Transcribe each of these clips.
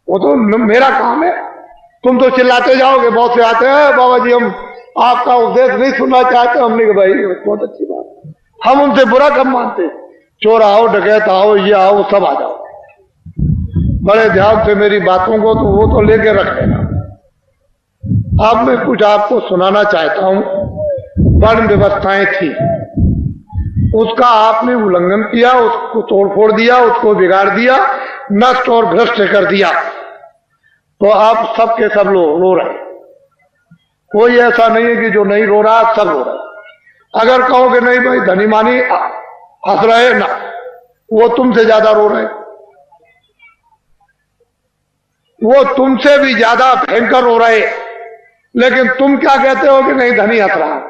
वो तो मेरा काम है। तुम तो चिल्लाते जाओगे, बहुत से आते हैं बाबा जी हम आपका उपदेश नहीं सुनना चाहते। हमने कहा भाई बहुत अच्छी बात, हम उनसे बुरा कब मानते। चोर आओ, डकैत आओ, ये आओ, सब आ जाओ, बड़े ध्यान से मेरी बातों को तो वो तो लेके रख लेना। अब मैं कुछ आपको सुनाना चाहता हूं। वर्ण व्यवस्थाएं थी, उसका आपने उल्लंघन किया, उसको तोड़फोड़ दिया, उसको बिगाड़ दिया, नष्ट और भ्रष्ट कर दिया, तो आप सब के सब रो रहे। कोई ऐसा नहीं है कि जो नहीं रो रहा, सब रो रहे। अगर कहोगे नहीं भाई धनी मानी हंस रहे ना, वो तुमसे ज्यादा रो रहे, वो तुमसे भी ज्यादा भयंकर रो रहे। लेकिन तुम क्या कहते हो कि नहीं धनी हंस रहा।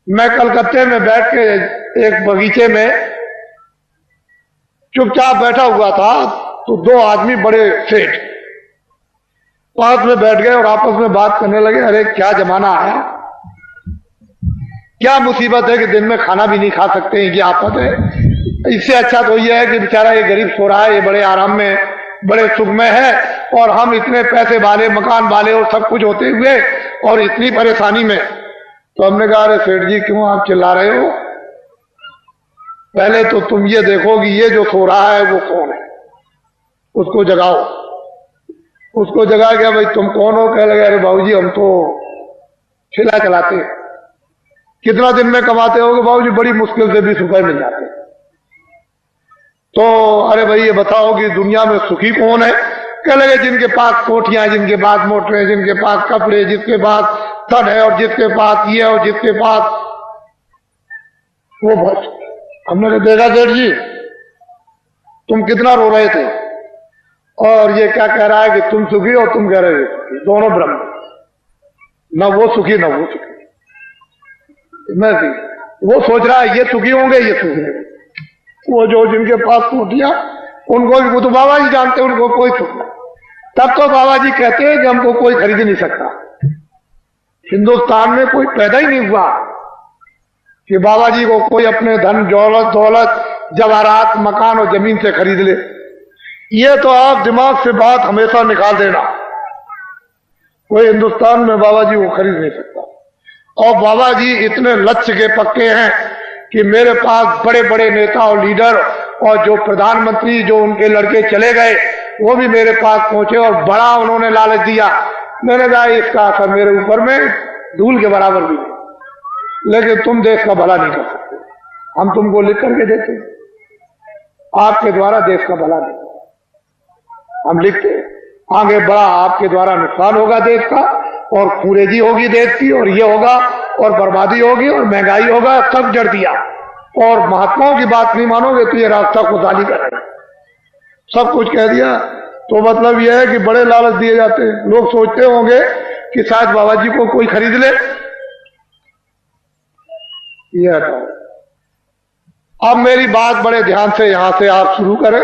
मैं कलकत्ते में बैठ के एक बगीचे में चुपचाप बैठा हुआ था, तो दो आदमी बड़े सेठ पास में बैठ गए और आपस में बात करने लगे। अरे क्या जमाना आया, क्या मुसीबत है कि दिन में खाना भी नहीं खा सकते हैं, ये आफत है। इससे अच्छा तो यह है कि बेचारा ये गरीब सो रहा है, ये बड़े आराम में, बड़े सुख में है, और हम इतने पैसे वाले, मकान वाले और सब कुछ होते हुए और इतनी परेशानी में। तो हमने कहा अरे सेठ जी क्यों आप चिल्ला रहे हो, पहले तो तुम ये देखो कि ये जो सो रहा है वो कौन है, उसको जगाओ। उसको जगा गया, भाई तुम कौन हो। कह लगे अरे बाबूजी हम तो ठेला चलाते हैं। कितना दिन में कमाते होगे बाबूजी, बड़ी मुश्किल से 20 रुपए मिल जाते। तो अरे भाई ये बताओ कि दुनिया में सुखी कौन है। कह लगे जिनके पास कोठियां, जिनके पास मोटरें, जिनके पास कपड़े, जिसके पास धन है और जिसके पास ये और जिसके पास वो। बस हमने देखा सेठ जी तुम कितना रो रहे थे, और ये क्या कह रहा है कि तुम सुखी और तुम कह रहे हो सुखी, दोनों ब्रह्म, न वो सुखी न वो सुखी। मैं वो सोच रहा है ये सुखी होंगे, ये सुखी होंगे। वो जो जिनके पास कोठियां, उनको भी, वो तो बाबा जी जानते हैं उनको कोई सुख नहीं। तब तो बाबा जी कहते हैं कि हमको कोई खरीद नहीं सकता। हिंदुस्तान में कोई पैदा ही नहीं हुआ कि बाबा जी को कोई अपने धन दौलत जवाहरात मकान और जमीन से खरीद ले। ये तो आप दिमाग से बात हमेशा निकाल देना, कोई हिंदुस्तान में बाबा जी को खरीद नहीं सकता। और बाबा जी इतने लक्ष्य के पक्के हैं कि मेरे पास बड़े बड़े नेता और लीडर और जो प्रधानमंत्री जो उनके लड़के चले गए वो भी मेरे पास पहुंचे और बड़ा उन्होंने लालच दिया। मैंने कहा इसका असर मेरे ऊपर में धूल के बराबर भी नहीं, लेकिन तुम देश का भला नहीं कर सकते। हम तुमको लिख करके देते, आपके द्वारा देश का भला नहीं हम लिखते। आगे बड़ा आपके द्वारा नुकसान होगा देश का, और खूरेजी होगी देश की, और ये होगा और बर्बादी होगी और महंगाई होगा, सब जड़ दिया। और महात्माओं की बात नहीं मानोगे तो ये रास्ता खुशहाली करेगा, सब कुछ कह दिया। तो मतलब यह है कि बड़े लालच दिए जाते हैं। लोग सोचते होंगे कि शायद बाबा जी को कोई खरीद ले। ये हटाओ, अब मेरी बात बड़े ध्यान से यहां से आप शुरू करें।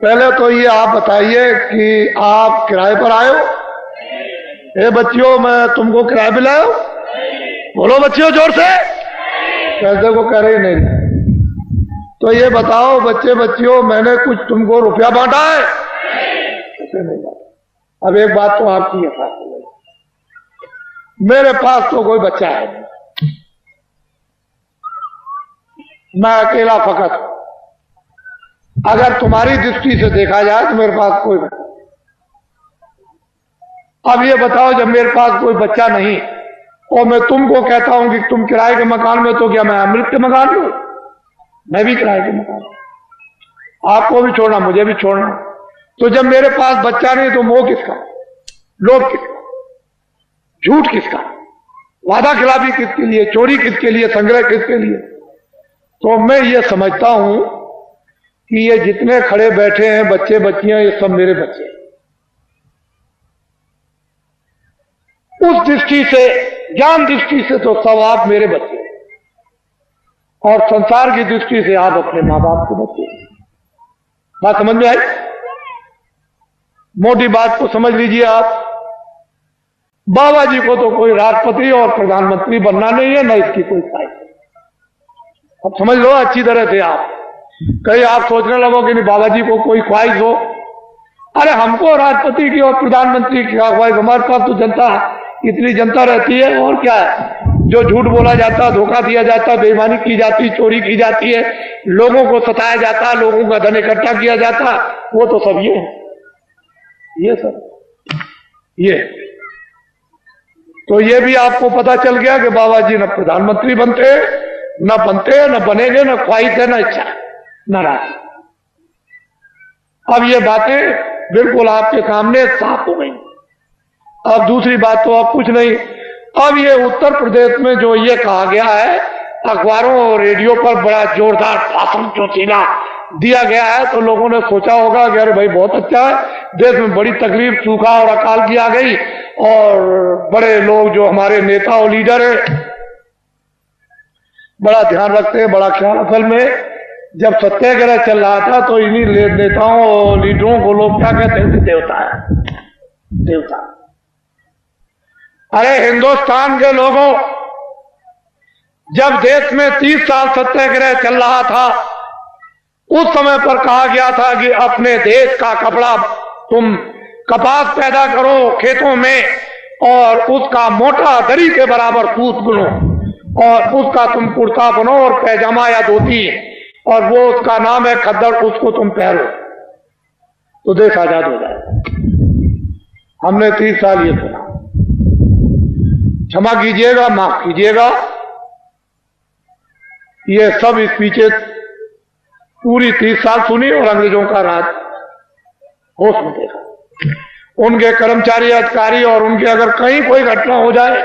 पहले तो ये आप बताइए कि आप किराए पर आए हो। ए बच्चियों मैं तुमको किराए पे लाया हूं, बोलो बच्चियों जोर से। पैसे को कह रही नहीं। तो ये बताओ बच्चे बच्चियों मैंने कुछ तुमको रुपया बांटा है? ऐसे नहीं बांटा। अब एक बात तो आपकी है, मेरे पास तो कोई बच्चा है, मैं अकेला फकत हूं। अगर तुम्हारी दृष्टि से देखा जाए तो मेरे पास कोई बच्चा। अब ये बताओ जब मेरे पास कोई बच्चा नहीं और मैं तुमको कहता हूं कि तुम किराए के मकान में, तो क्या मैं अमृत के मकान में? मैं भी किराए के मकान, आपको भी छोड़ना मुझे भी छोड़ना। तो जब मेरे पास बच्चा नहीं तो मोह किसका, लोभ किसका, झूठ किसका, वादा खिलाफी किसके लिए, चोरी किसके लिए, संग्रह किसके लिए? तो मैं ये समझता हूं कि ये जितने खड़े बैठे हैं बच्चे बच्चियां, ये सब मेरे बच्चे। उस दृष्टि से, ज्ञान दृष्टि से तो सब आप मेरे बच्चे, और संसार की दृष्टि से आप अपने मां बाप के बच्चे। बात समझ में आई? मोटी बात को समझ लीजिए आप। बाबा जी को तो कोई राष्ट्रपति और प्रधानमंत्री बनना नहीं है, न इसकी कोई ख्वाहिश। अब समझ लो अच्छी तरह से आप। कहीं आप सोचने लगो कि नहीं बाबा जी को कोई ख्वाहिश हो अरे हमको राष्ट्रपति की और प्रधानमंत्री की भाई, हमारे पास तो जनता, इतनी जनता रहती है, और क्या है। जो झूठ बोला जाता, धोखा दिया जाता, बेईमानी की जाती, चोरी की जाती है, लोगों को सताया जाता, लोगों का धन इकट्ठा किया जाता, वो तो सब ये सब ये। तो ये भी आपको पता चल गया कि बाबा जी न प्रधानमंत्री बनते, न बनेंगे, न ख्वाहिश है, न इच्छा, न राशि। अब ये बातें बिल्कुल आपके सामने साफ हो गई। अब दूसरी बात तो अब कुछ नहीं। अब ये उत्तर प्रदेश में जो ये कहा गया है, अखबारों और रेडियो पर बड़ा जोरदार भाषण चौचीला दिया गया है, तो लोगों ने सोचा होगा कि अरे भाई बहुत अच्छा है, देश में बड़ी तकलीफ, सूखा और अकाल की आ गई, और बड़े लोग जो हमारे नेता और लीडर है बड़ा ध्यान रखते हैं, बड़ा ख्याल। असल में जब सत्याग्रह चल रहा था तो इन्हीं नेताओं और लीडरों को लोग क्या कहते हैं, देवता है, देवता। अरे हिंदुस्तान के लोगों, जब देश में 30 साल सत्याग्रह चल रहा था, उस समय पर कहा गया था कि अपने देश का कपड़ा, तुम कपास पैदा करो खेतों में और उसका मोटा दरी के बराबर सूत बुनो और उसका तुम कुर्ता बनो और पैजामा या धोती, और वो उसका नाम है खद्दर, उसको तुम पहनो तो देश आजाद हो जाए। हमने 30 साल ये सुना। क्षमा कीजिएगा, माफ कीजिएगा, ये सब इस पीछे पूरी 30 साल सुनी और अंग्रेजों का राज होश में देखा। उनके कर्मचारी, अधिकारी, और उनके अगर कहीं कोई घटना हो जाए,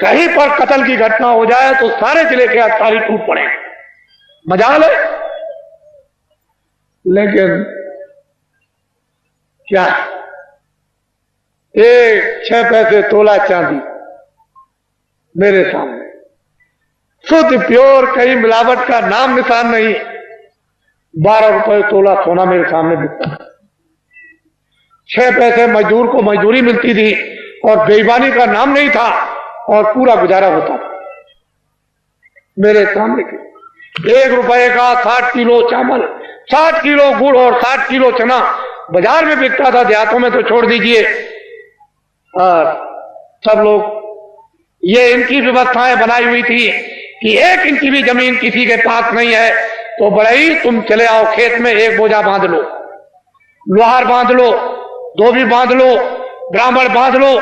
कहीं पर कत्ल की घटना हो जाए, तो सारे जिले के अधिकारी टूट पड़े। मजाल है। लेकिन क्या, 6 पैसे तोला चांदी मेरे सामने, शुद्ध प्योर, कहीं मिलावट का नाम निशान नहीं, 12 रुपए तोला सोना मेरे सामने बिकता। 6 पैसे मजदूर को मजदूरी मिलती थी और बेईमानी का नाम नहीं था, और पूरा गुजारा होता था मेरे सामने। 1 रुपए का 60 किलो चावल, 60 किलो गुड़ और 60 किलो चना बाजार में बिकता था, देहातों में तो छोड़ दीजिए। और सब लोग, ये इनकी व्यवस्थाएं बनाई हुई थी कि 1 इंच भी जमीन किसी के पास नहीं है तो बड़ई तुम चले आओ खेत में, 1 बोझा बांध लो, लोहार बांध लो, धोबी बांध लो, ब्राह्मण बांध लो,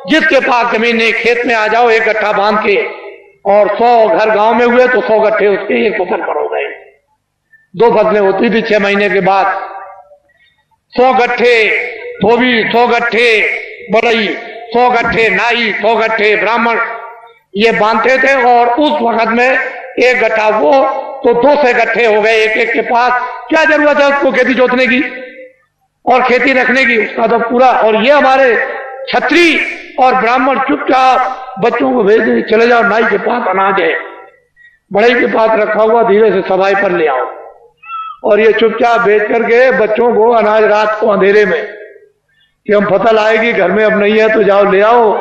जिसके पास जमीन नहीं खेत में आ जाओ 1 गट्ठा बांध के, और 100 घर गांव में हुए तो 100 गट्ठे उसके 1 फसल पर हो गए। 2 फसलें होती थी 6 महीने के बाद। 100 गट्ठे धोबी, 100 गट्ठे बड़ई, 100 गट्ठे नाई, 100 गट्ठे ब्राह्मण, ये बांधते थे। और उस वक्त में 1 गट्ठा वो तो 200 गट्ठे हो गए एक के पास। क्या जरूरत है उसको खेती जोतने की और खेती रखने की, उसका तो पूरा। और ये हमारे छत्री और ब्राह्मण चुपचाप बच्चों को भेज दे, चले जाओ नाई के पास अनाज है, बड़ई के पास रखा हुआ, धीरे से सफाई पर ले आओ। और ये चुपचाप बेच करके बच्चों को अनाज रात को अंधेरे में, कि हम फसल आएगी घर में अब नहीं है तो जाओ ले आओ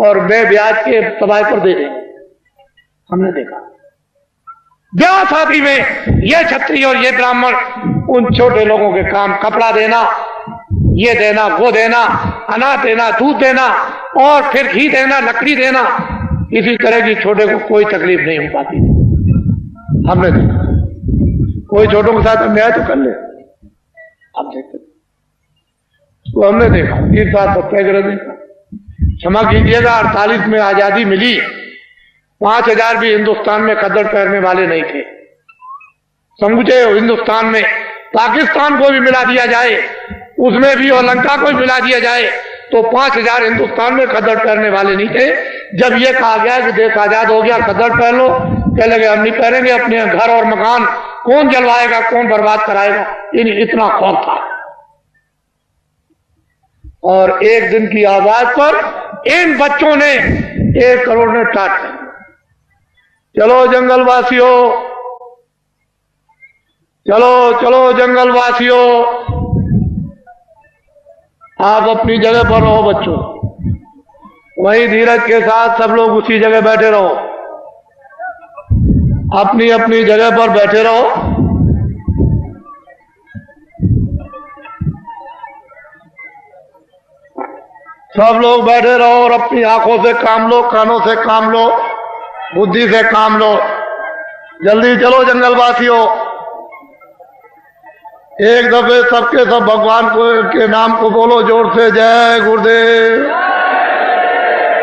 और मैं ब्याज के सफाई पर दे देंगे। हमने देखा ब्याह शादी में ये छत्री और ये ब्राह्मण उन छोटे लोगों के काम, कपड़ा देना, ये देना, वो देना, अनाज देना, दूध देना, और फिर घी देना, लकड़ी देना, इसी तरह की छोटे को कोई तकलीफ नहीं हो पाती। हमने देखा कोई छोटों के साथ अन्याय तो कर ले, हम देखते तो हमने देखा 30 साल सत्याग्रह देखा। क्षमा कीजिएगा, 48 में आजादी मिली, 5000 भी हिंदुस्तान में खद्दर पहनने वाले नहीं थे। समझे, हिंदुस्तान में पाकिस्तान को भी मिला दिया जाए, उसमें भी, और लंका को भी मिला दिया जाए, तो 5000 हिंदुस्तान में खद्दर पहनने वाले नहीं थे। जब ये कहा गया कि देश आजाद हो गया, खद्दर पहन लो, कह लगे हम नहीं पहनेंगे, अपने घर और मकान कौन जलवाएगा, कौन बर्बाद कराएगा, इतना खौफ था। और एक दिन की आवाज पर इन बच्चों ने 1 करोड़ ने टाट कर, चलो जंगलवासियों, चलो चलो जंगलवासियों, आप अपनी जगह पर रहो बच्चों, वहीं धीरज के साथ सब लोग उसी जगह बैठे रहो, अपनी अपनी जगह पर बैठे रहो। सब लोग बैठे रहो और अपनी आंखों से काम लो, कानों से काम लो, बुद्धि से काम लो। जल्दी चलो जंगलवासियों, एक दफे सबके सब भगवान को के नाम को बोलो जोर से, जय गुरुदेव।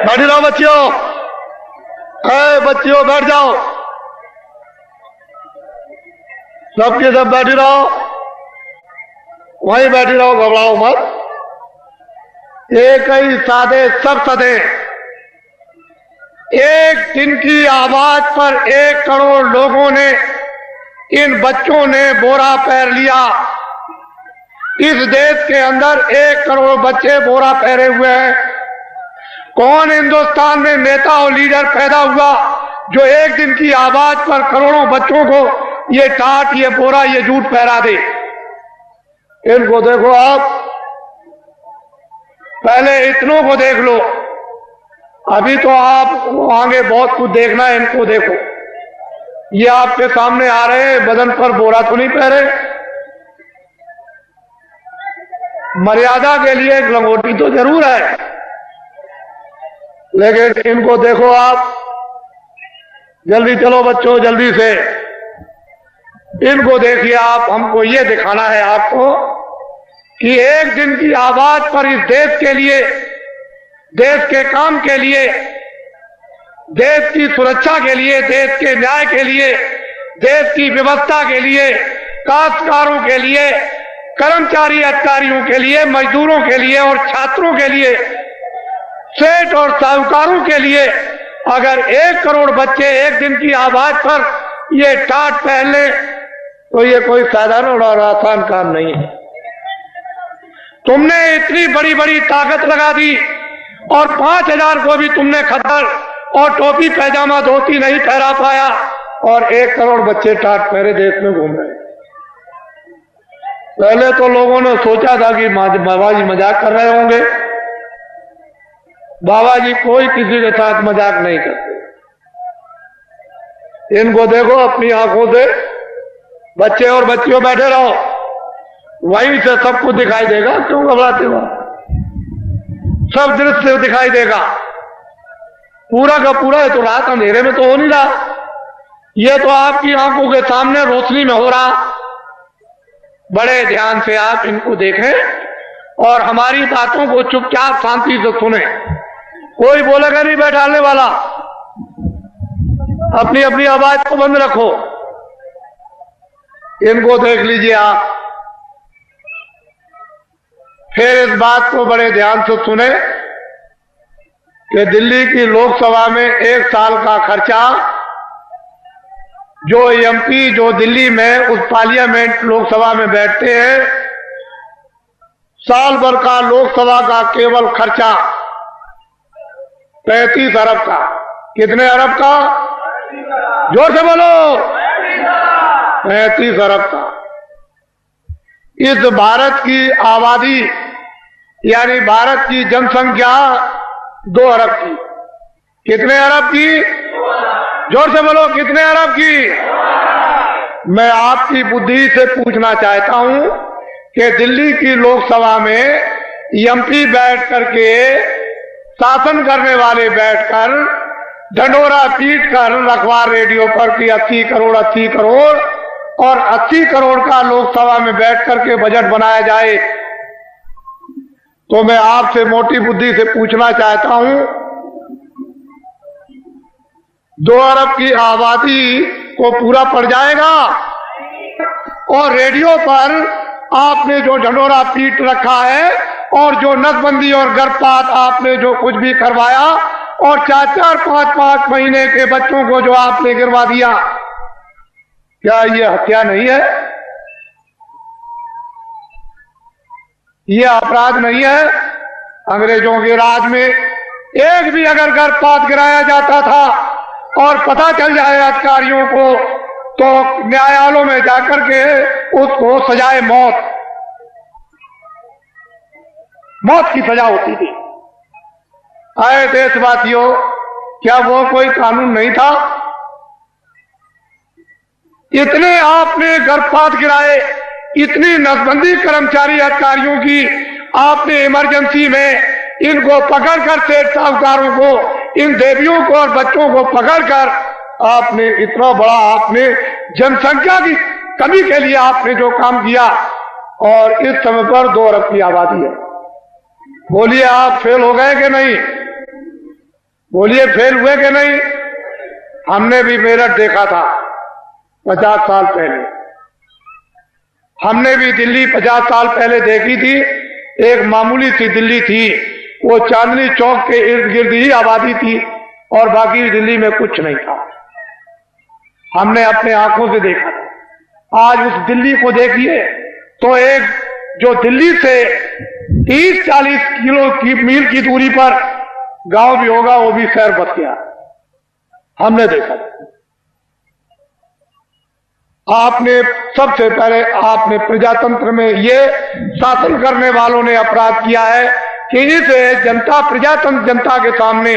बैठे रहो बच्चियों, बच्चियों बैठ जाओ, सबके सब बैठे रहो, वहीं बैठे रहो, घबराओ मत। एक ही सादे सब सदे, एक दिन की आवाज पर 1 करोड़ लोगों ने, इन बच्चों ने बोरा पहन लिया। इस देश के अंदर 1 करोड़ बच्चे बोरा पहने हुए हैं। कौन हिंदुस्तान में नेता और लीडर पैदा हुआ जो एक दिन की आवाज पर करोड़ों बच्चों को ये टाट, ये बोरा, ये जूट पहरा दे? इनको देखो आप, पहले इतनों को देख लो, अभी तो आप आगे बहुत कुछ देखना है। इनको देखो, ये आपके सामने आ रहे हैं, बदन पर बोरा तो नहीं पहरे, मर्यादा के लिए एक लंगोटी तो जरूर है, लेकिन इनको देखो आप। जल्दी चलो बच्चों, जल्दी से इनको देखिए आप। हमको ये दिखाना है आपको कि एक दिन की आवाज पर इस देश के लिए, देश के काम के लिए, देश की सुरक्षा के लिए, देश के न्याय के लिए, देश की व्यवस्था के लिए, काश्तकारों के लिए, कर्मचारी अधिकारियों के लिए, मजदूरों के लिए और छात्रों के लिए, सेठ और साहूकारों के लिए अगर 1 करोड़ बच्चे एक दिन की आवाज पर ये टाट पहन ले तो ये कोई साधारण और आसान काम नहीं है। तुमने इतनी बड़ी बड़ी ताकत लगा दी और 5000 को भी तुमने खद्दर और टोपी पैजामा धोती नहीं पहरा पाया, और 1 करोड़ बच्चे टाट पहरे देश में घूम रहे। पहले तो लोगों ने सोचा था कि बाबा जी मजाक कर रहे होंगे। बाबा जी कोई किसी के साथ मजाक नहीं करते। इनको देखो अपनी आंखों से, बच्चे और बच्चियों बैठे रहो, वहीं से सब कुछ दिखाई देगा। क्यों घबराते हो? सब दृश्य दिखाई देगा, पूरा का पूरा। है तो रात अंधेरे में तो हो नहीं रहा, ये तो आपकी आंखों के सामने रोशनी में हो रहा। बड़े ध्यान से आप इनको देखें और हमारी बातों को चुपचाप शांति से सुने। कोई बोलेगा नहीं बैठाने वाला, अपनी अपनी आवाज को बंद रखो। इनको देख लीजिए आप, फिर इस बात को बड़े ध्यान से सुने कि दिल्ली की लोकसभा में 1 साल का खर्चा, जो एमपी जो दिल्ली में उस पार्लियामेंट लोकसभा में बैठते हैं, साल भर का लोकसभा का केवल खर्चा 35 अरब का। कितने अरब का? जोर से बोलो। 35 अरब का। इस भारत की आबादी यानी भारत की जनसंख्या 2 अरब की। कितने अरब की? जोर से बोलो, कितने अरब की? मैं आपकी बुद्धि से पूछना चाहता हूं कि दिल्ली की लोकसभा में एमपी बैठ करके, शासन करने वाले बैठकर ढंढोरा पीट कर अखबार रेडियो पर कि 80 करोड़ 80 करोड़ और 80 करोड़ का लोकसभा में बैठ करके बजट बनाया जाए, तो मैं आपसे मोटी बुद्धि से पूछना चाहता हूं, 2 अरब की आबादी को पूरा पड़ जाएगा? और रेडियो पर आपने जो ढंढोरा पीट रखा है और जो नसबंदी और गर्भपात आपने जो कुछ भी करवाया और 4-4, 5-5 महीने के बच्चों को जो आपने गिरवा दिया, क्या ये हत्या नहीं है? ये अपराध नहीं है? अंग्रेजों के राज में एक भी अगर गर्भपात गिराया जाता था और पता चल जाए अधिकारियों को, तो न्यायालयों में जाकर के उसको सजाए मौत की सजा होती थी। आए देशवासियों, क्या वो कोई कानून नहीं था? इतने आपने गर्भपात गिराए, इतनी नसबंदी कर्मचारी अधिकारियों की आपने इमरजेंसी में इनको पकड़कर सेठ साहूकारों को, इन देवियों को और बच्चों को पकड़कर आपने इतना बड़ा, आपने जनसंख्या की कमी के लिए आपने जो काम किया, और इस समय पर 2 अरब की आबादी है। बोलिए आप फेल हो गए कि नहीं? बोलिए फेल हुए कि नहीं? हमने भी मेरठ देखा था 50 साल पहले, हमने भी दिल्ली 50 साल पहले देखी थी। एक मामूली सी दिल्ली थी, वो चांदनी चौक के इर्द गिर्द ही आबादी थी और बाकी दिल्ली में कुछ नहीं था। हमने अपने आंखों से देखा था। आज उस दिल्ली को देखिए तो एक जो दिल्ली से 30-40 मील की दूरी पर गांव भी होगा, वो भी शहर बस गया। हमने देखा। आपने सबसे पहले आपने प्रजातंत्र में ये शासन करने वालों ने अपराध किया है कि इस जनता प्रजातंत्र जनता के सामने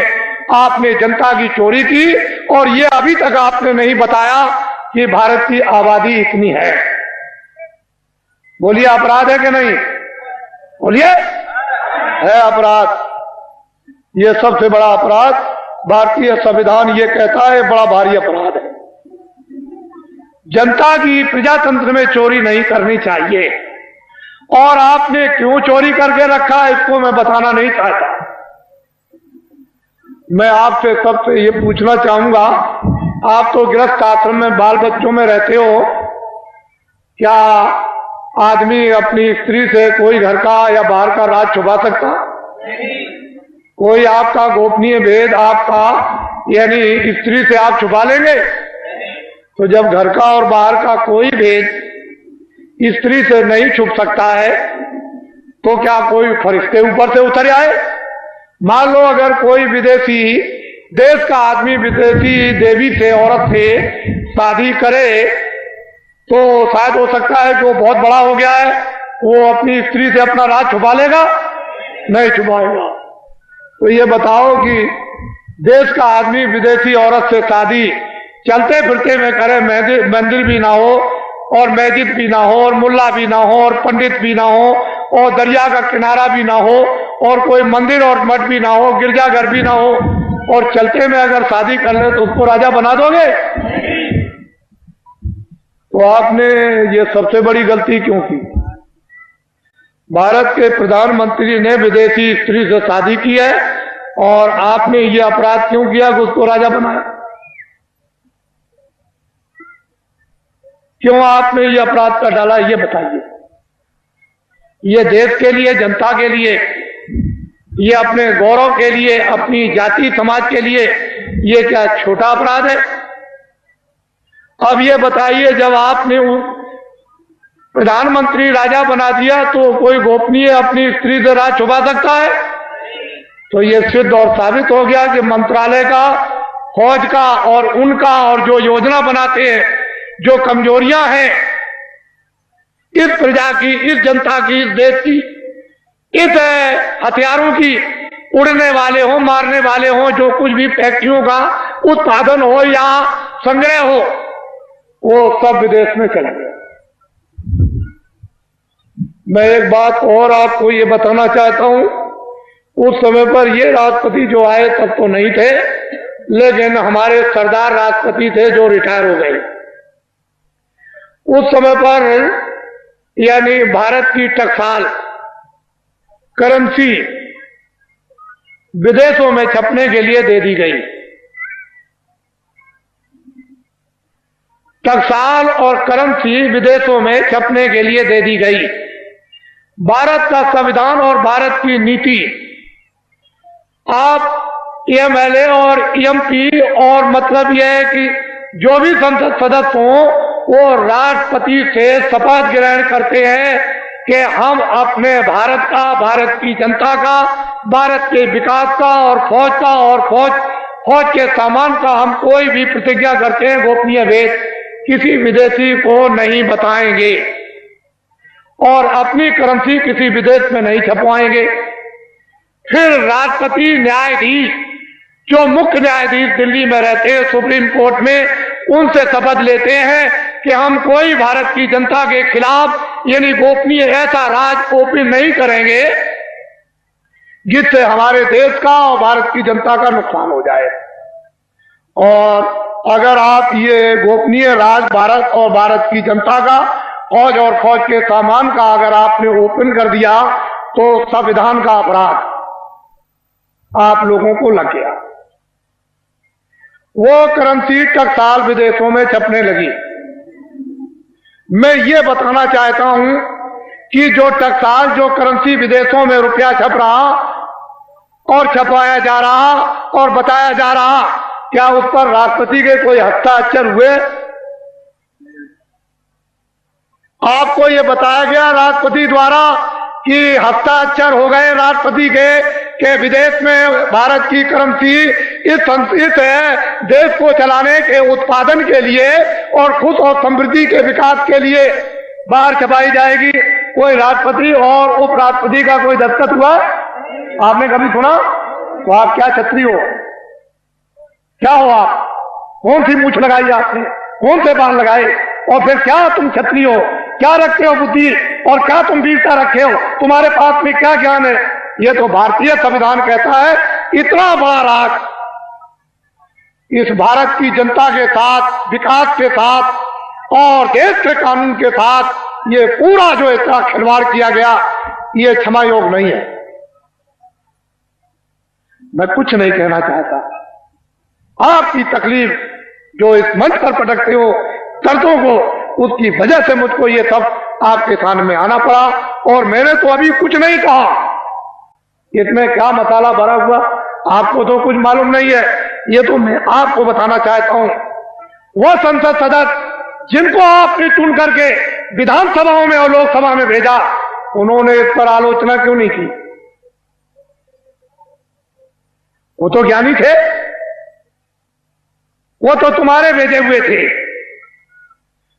आपने जनता की चोरी की, और ये अभी तक आपने नहीं बताया कि भारत की आबादी इतनी है। बोलिए अपराध है कि नहीं? बोलिए है अपराध। ये सबसे बड़ा अपराध भारतीय संविधान ये कहता है, बड़ा भारी अपराध है। जनता की प्रजातंत्र में चोरी नहीं करनी चाहिए, और आपने क्यों चोरी करके रखा इसको मैं बताना नहीं चाहता। मैं आपसे सबसे ये पूछना चाहूंगा, आप तो गृहस्थ आश्रम में बाल बच्चों में रहते हो, क्या आदमी अपनी स्त्री से कोई घर का या बाहर का राज छुपा सकता? कोई आपका गोपनीय भेद आपका यानी स्त्री से आप छुपा लेंगे? तो जब घर का और बाहर का कोई भेद स्त्री से नहीं छुप सकता है, तो क्या कोई फरिश्ते ऊपर से उतर आए? मान लो अगर कोई विदेशी देश का आदमी विदेशी देवी से, औरत से शादी करे, तो शायद हो सकता है कि वो बहुत बड़ा हो गया है, वो अपनी स्त्री से अपना राज छुपा लेगा? नहीं छुपाएगा। तो ये बताओ कि देश का आदमी विदेशी औरत से शादी चलते फिरते में करे, मंदिर भी ना हो और मस्जिद भी ना हो और मुल्ला भी ना हो और पंडित भी ना हो और दरिया का किनारा भी ना हो और कोई मंदिर और मठ भी ना हो, गिरजाघर भी ना हो, और चलते में अगर शादी कर ले तो उसको राजा बना दोगे? तो आपने ये सबसे बड़ी गलती क्यों की? भारत के प्रधानमंत्री ने विदेशी स्त्री से शादी की है, और आपने ये अपराध क्यों किया कि उसको राजा बनाया? क्यों आपने ये अपराध कर डाला, ये बताइए। ये देश के लिए, जनता के लिए, ये अपने गौरव के लिए, अपनी जाति समाज के लिए ये क्या छोटा अपराध है? अब ये बताइए, जब आपने प्रधानमंत्री राजा बना दिया तो कोई गोपनीय अपनी स्त्री से राज छुपा सकता है? तो ये सिद्ध और साबित हो गया कि मंत्रालय का, फौज का और उनका, और जो योजना बनाते हैं, जो कमजोरियां हैं इस प्रजा की, इस जनता की, इस देश की, इस हथियारों की, उड़ने वाले हो, मारने वाले हो, जो कुछ भी फैक्ट्रियों का उत्पादन हो या संग्रह हो, वो सब विदेश में चला गया। मैं एक बात और आपको ये बताना चाहता हूं, उस समय पर ये राष्ट्रपति जो आए तब तो नहीं थे, लेकिन हमारे सरदार राष्ट्रपति थे जो रिटायर हो गए। उस समय पर यानी भारत की टकसाल करेंसी विदेशों में छपने के लिए दे दी गई। टकसाल और करेंसी विदेशों में छपने के लिए दे दी गई। भारत का संविधान और भारत की नीति, आप एमएलए और एमपी और मतलब यह है कि जो भी संसद सदस्य हों वो राष्ट्रपति से शपथ ग्रहण करते हैं कि हम अपने भारत का, भारत की जनता का, भारत के विकास का और फौज का और फौज के सामान का हम कोई भी प्रतिज्ञा करते हैं, गोपनीय भेद किसी विदेशी को नहीं बताएंगे और अपनी करेंसी किसी विदेश में नहीं छपवाएंगे। फिर राष्ट्रपति न्यायाधीश, जो मुख्य न्यायाधीश दिल्ली में रहते हैं सुप्रीम कोर्ट में, उनसे शपथ लेते हैं कि हम कोई भारत की जनता के खिलाफ यानी गोपनीय ऐसा राज ओपन नहीं करेंगे जिससे हमारे देश का और भारत की जनता का नुकसान हो जाए। और अगर आप ये गोपनीय राज भारत और भारत की जनता का फौज और फौज के सामान का अगर आपने ओपन कर दिया तो संविधान का अपराध आप लोगों को लग गया। वो करेंसी टकसाल विदेशों में छपने लगी। मैं ये बताना चाहता हूं कि जो टकसाल जो करेंसी विदेशों में रुपया छप रहा और छपाया जा रहा और बताया जा रहा, क्या उस पर राष्ट्रपति के कोई हस्ताक्षर हुए? आपको ये बताया गया राष्ट्रपति द्वारा कि हस्ताक्षर हो गए राष्ट्रपति के विदेश में भारत की करेंसी इस देश को चलाने के उत्पादन के लिए और खुद और समृद्धि के विकास के लिए बाहर छपाई जाएगी। कोई राष्ट्रपति और उपराष्ट्रपति का कोई दस्तखत हुआ? आपने कभी सुना? तो आप क्या छत्री हो? क्या हो आप? कौन सी मूछ लगाई आपने? कौन से बाल लगाए? और फिर क्या तुम छत्री हो? क्या रखते हो बुद्धि? और क्या तुम वीरता रखे हो? तुम्हारे पास में क्या ज्ञान है? ये तो भारतीय संविधान कहता है इतना बड़ा राज इस भारत की जनता के साथ, विकास के साथ और देश के कानून के साथ ये पूरा जो इतना खिलवाड़ किया गया, ये क्षमा योग नहीं है। मैं कुछ नहीं कहना चाहता। आपकी तकलीफ जो इस मंच पर पटकते हो दर्दों को, उसकी वजह से मुझको ये सब आपके सामने आना पड़ा। और मैंने तो अभी कुछ नहीं कहा, इसमें क्या मसाला भरा हुआ आपको तो कुछ मालूम नहीं है। ये तो मैं आपको बताना चाहता हूं। वह संसद सदस्य जिनको आपने चुन करके विधानसभाओं में और लोकसभा में भेजा, उन्होंने इस पर आलोचना क्यों नहीं की? वो तो ज्ञानी थे, वो तो तुम्हारे भेजे हुए थे,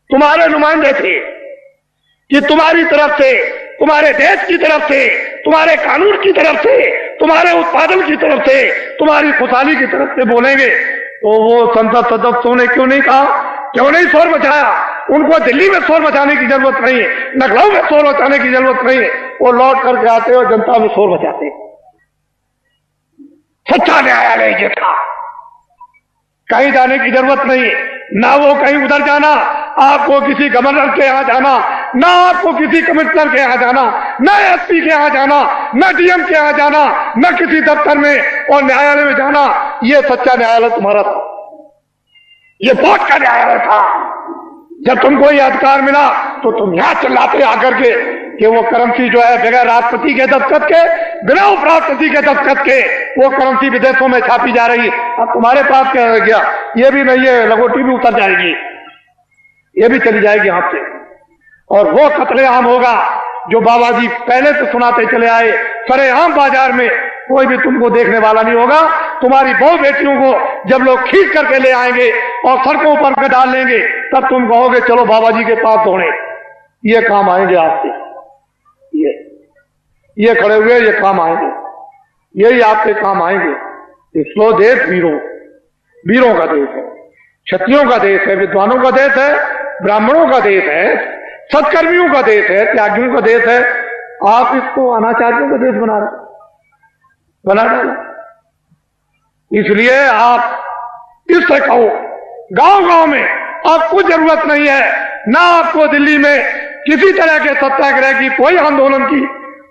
तुम्हारे नुमाइंदे थे कि तुम्हारी तरफ से, तुम्हारे देश की तरफ से, तुम्हारे कानून की तरफ से, तुम्हारे उत्पादन की तरफ से, तुम्हारी खुशहाली की तरफ से बोलेंगे। तो वो संसद सदस्यों ने क्यों नहीं कहा? क्यों नहीं शोर मचाया? उनको दिल्ली में शोर मचाने की जरूरत नहीं है, लखनऊ में शोर मचाने की जरूरत नहीं है। वो लौट करके आते और जनता में शोर मचाते। सच्चा न्यायालय ये था, कहीं जाने की जरूरत नहीं, ना वो कहीं उधर जाना, आपको किसी गवर्नर के यहां जाना, ना आपको किसी कमिश्नर के यहां जाना, ना एसपी के यहां जाना, ना डीएम के यहां जाना, ना किसी दफ्तर में और न्यायालय में जाना। ये सच्चा न्यायालय तुम्हारा था, ये वोट का न्यायालय था। जब तुमको ये अधिकार मिला तो तुम यहां चिल्लाते आकर के कि वो करेंसी जो है बगैर राष्ट्रपति के दस्तखत के, बिना उपराष्ट्रपति के दस्तखत के वो करेंसी विदेशों में छापी जा रही। अब तुम्हारे पास क्या रह गया? ये भी नहीं है, लंगोटी भी उतर जाएगी, ये भी चली जाएगी हाथ से। और वो कत्लेआम होगा जो बाबा जी पहले से सुनाते चले आए। सरेआम बाजार में कोई भी तुमको देखने वाला नहीं होगा। तुम्हारी बहु बेटियों को जब लोग खींच करके ले आएंगे और सड़कों पर डाल लेंगे, तब तुम कहोगे चलो बाबा जी के पास दौड़े। ये काम आएंगे आपसे, ये खड़े हुए ये काम आएंगे, यही आपके काम आएंगे। इसलो देश वीरों का देश है, क्षत्रियों का देश है, विद्वानों का देश है, ब्राह्मणों का देश है, सत्कर्मियों का देश है, त्यागियों का देश है। आप इसको अनाचार्यों का देश बना डाला। इसलिए आप इससे कहो, गांव में आपको जरूरत नहीं है, ना आपको दिल्ली में किसी तरह के सत्याग्रह की, कोई आंदोलन की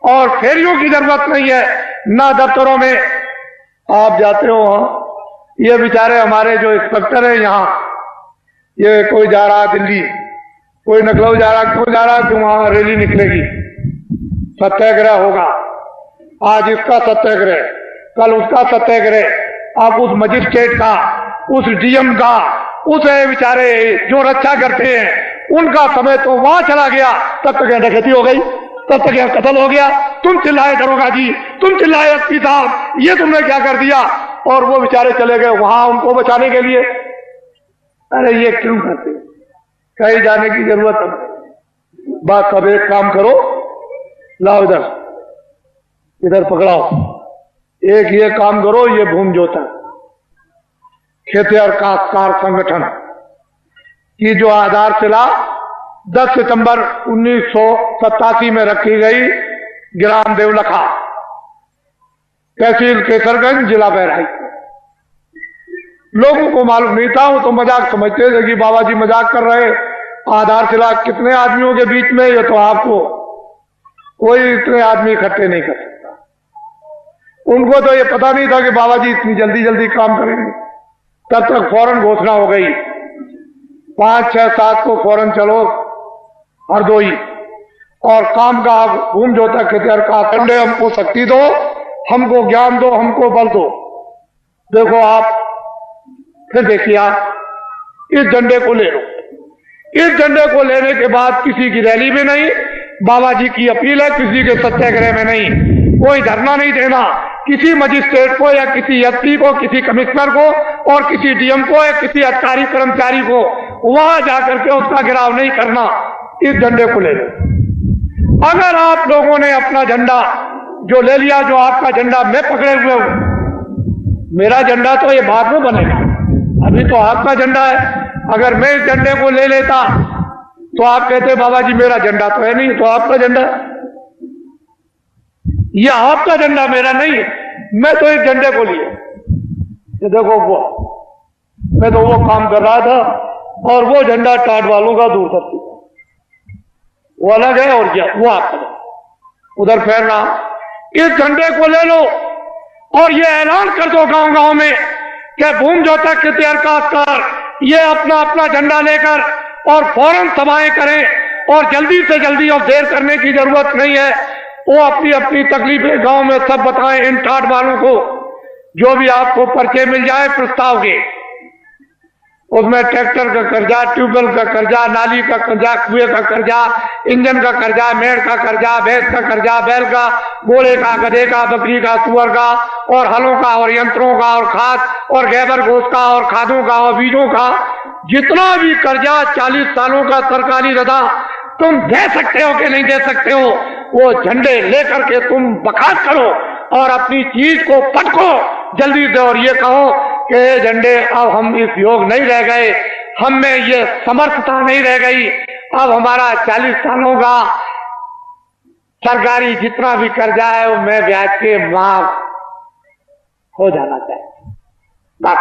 और फेरियों की जरूरत नहीं है, ना दफ्तरों में आप जाते हो। ये बेचारे हमारे जो इंस्पेक्टर है यहाँ, ये कोई जा रहा दिल्ली, कोई लखनऊ जा रहा, क्यों जा रहा? कि वहां रैली निकलेगी, सत्याग्रह होगा, आज इसका सत्याग्रह, कल उसका सत्याग्रह। आप उस मजिस्ट्रेट का, उस डीएम का, उस बेचारे जो रक्षा करते हैं उनका समय तो वहां चला गया, तब तक डकैती हो गई, तब तक यहां कत्ल हो गया। तुम चिल्लाए दरोगा जी, तुम चिल्लाए एसपी साहब, ये तुमने क्या कर दिया? और वो बेचारे चले गए वहां उनको बचाने के लिए। अरे ये क्यों करते? कहीं जाने की जरूरत है। बात अब एक काम करो, लाओ इधर पकड़ाओ, एक ये काम करो, ये भूमि जोता खेतिहर काश्तकार संगठन की जो आधारशिला 10 सितंबर 1987 में रखी गई ग्राम देवलखा, तहसील केसरगंज, जिला बहराइच। लोगों को मालूम नहीं था, वो तो मजाक समझते थे कि बाबा जी मजाक कर रहे, आधारशिला कितने आदमियों के बीच में, ये तो आपको कोई इतने आदमी इकट्ठे नहीं कर सकता। उनको तो ये पता नहीं था कि बाबा जी इतनी जल्दी जल्दी काम करेंगे। तब तक फौरन घोषणा हो गई, 5, 6, 7 को फौरन चलो हरदोई, और काम का भूम जोता खेतर का कंडे, हमको शक्ति दो, हमको ज्ञान दो, हमको बल दो। देखो आप फिर देखिए, आप इस झंडे को ले लो। इस झंडे को लेने के बाद किसी की रैली में नहीं, बाबा जी की अपील है, किसी के सत्याग्रह में नहीं, कोई धरना नहीं देना, किसी मजिस्ट्रेट को या किसी एसपी को, किसी कमिश्नर को और किसी डीएम को या किसी अधिकारी कर्मचारी को वहां जाकर के उसका घेराव नहीं करना। इस झंडे को ले लो। अगर आप लोगों ने अपना झंडा जो ले लिया, जो आपका झंडा मैं पकड़े हुए हूं, मेरा झंडा तो ये बाद में बनेगा, अभी तो आपका झंडा है। अगर मैं इस झंडे को ले लेता तो आप कहते बाबा जी मेरा झंडा तो है नहीं, तो आपका झंडा, ये आपका झंडा मेरा नहीं है, मैं तो इस झंडे को लिया। ये देखो वो, मैं तो वो काम कर रहा था, और वो झंडा टाट वालों का दूर तक वो अलग है, और क्या वो आपका उधर फैलना। इस झंडे को ले लो और ये ऐलान कर दो गांव गांव में कि भूम जोता खेतर काश्तकार ये अपना अपना झंडा लेकर और फौरन सभाएं करें, और जल्दी से जल्दी, और देर करने की जरूरत नहीं है, वो अपनी अपनी तकलीफें गांव में सब बताएं इन ठाट वालों को। जो भी आपको पर्चे मिल जाए प्रस्ताव के, उसमें ट्रैक्टर का कर्जा, ट्यूबवेल का कर्जा, नाली का कर्जा, कुएं का कर्जा, इंजन का कर्जा, मेड़ का कर्जा, भैंस का कर्जा, बैल का, घोड़े का, गधे का, बकरी का, सुअर का, और हलों का, और यंत्रों का, और खाद और गैबर घोष का, और खादों का, और बीजों का, जितना भी कर्जा 40 सालों का सरकारी रदा तुम दे सकते हो कि नहीं दे सकते हो, वो झंडे लेकर के तुम बखात करो और अपनी चीज को पटको जल्दी से, और ये कहो कि झंडे अब हम इस योग नहीं रह गए, हम में ये समर्थता नहीं रह गई, अब हमारा 40 सालों का सरकारी जितना भी कर्जा है वो मैं ब्याज के माफ हो जाना चाहिए। बस